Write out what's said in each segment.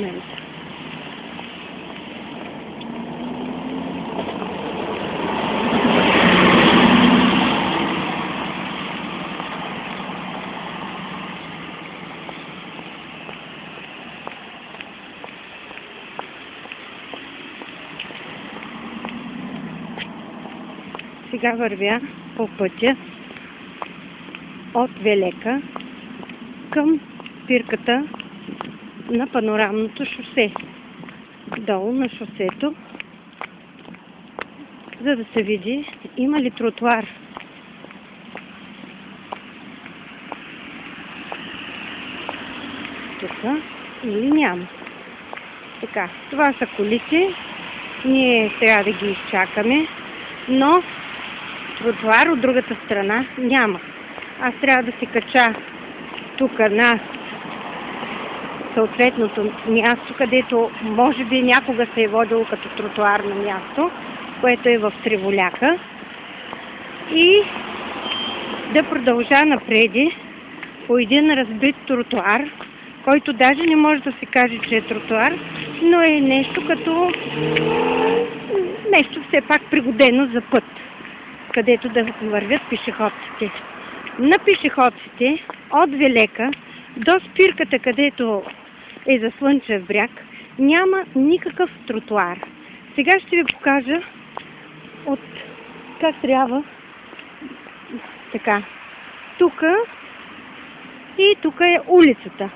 момента. Сега вървя по пътя от Велека към спирката на панорамното шосе. Долу на шосето, за да се види има ли тротуар. Тук или няма. Така, това са колите. Ние трябва да ги изчакаме, но тротуар от другата страна няма. Аз трябва да се кача тук на съответното място, където може би някога се е водило като тротуарно място, което е в Треволяка, и да продължа напреди по един разбит тротуар, който даже не може да се каже, че е тротуар, но е нещо като нещо все пак пригодено за път, където да вървят пешеходците. На пешеходците от Велека до спирката, където е за Слънчев бряг, няма никакъв тротуар. Сега ще ви покажа от как трябва. Така. Тук и тук е улицата.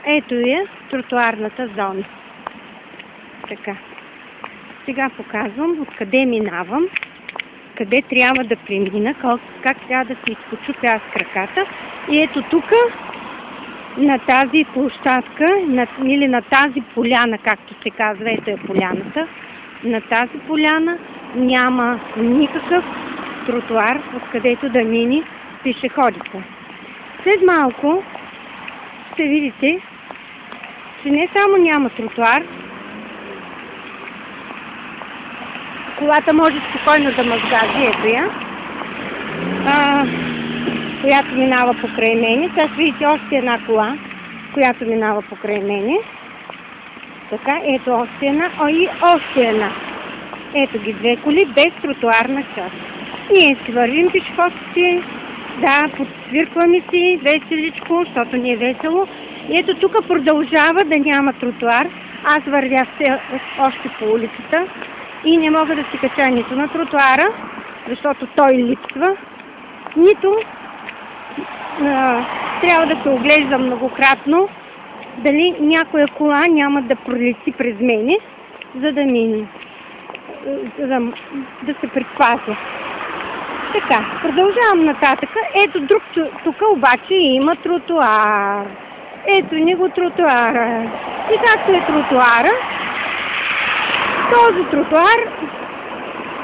Ето е тротуарната зона. Така. Сега показвам откъде минавам, къде трябва да премина, как трябва да се изпочупя аз краката. И ето тук, на тази площадка, или на тази поляна, както се казва, ето е поляната, на тази поляна няма никакъв тротуар, откъдето да мини пешеходите. След малко ще видите, че не само няма тротуар, колата може спокойно да ме сгази, ето я, която минава покрай мене. Сега ще видите още една кола, която минава покрай мене. Така, ето още една, и още една. Ето ги две коли без тротуарна част. Ние си вървим пешеходците, да, подсвиркваме си веселичко, защото ни е весело. И ето тук продължава да няма тротуар. Аз вървя още по улицата и не мога да си кача нито на тротуара, защото той липсва, нито трябва да се оглежда многократно дали някоя кола няма да пролети през мене, за да мине, да се предпазя. Така, продължавам нататък. Ето друг, тук обаче има тротуар. Ето ни го тротуара. И както е тротуара, този тротуар,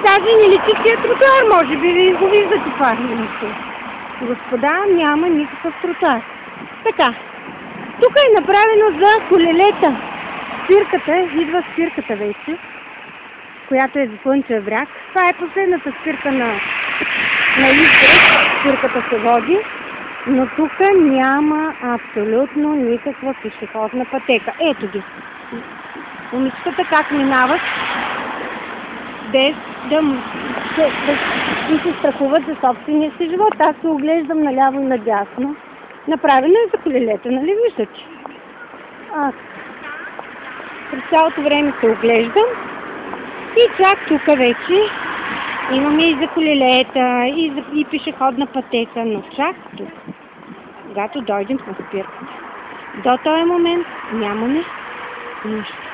даже не лети си е тротуар, може би ви го виждате това нещо. Господа, няма никакъв тротуар. Така, тук е направено за колелета. Спирката, идва спирката вече, която е за Слънчев бряг. Това е последната спирка на Изгрев. Спирката се води, но тук няма абсолютно никаква пешеходна пътека. Ето ги. Момичетата как минават, без да се страхуват за собствения си живот. Аз се оглеждам наляво и надясно. Направено е за колелета, нали виждате? Аз през цялото време се оглеждам и чак тук вече имаме и за колелета, и пешеходна пътека, но чак тук, когато дойдем на спирката. До този момент нямаме нищо.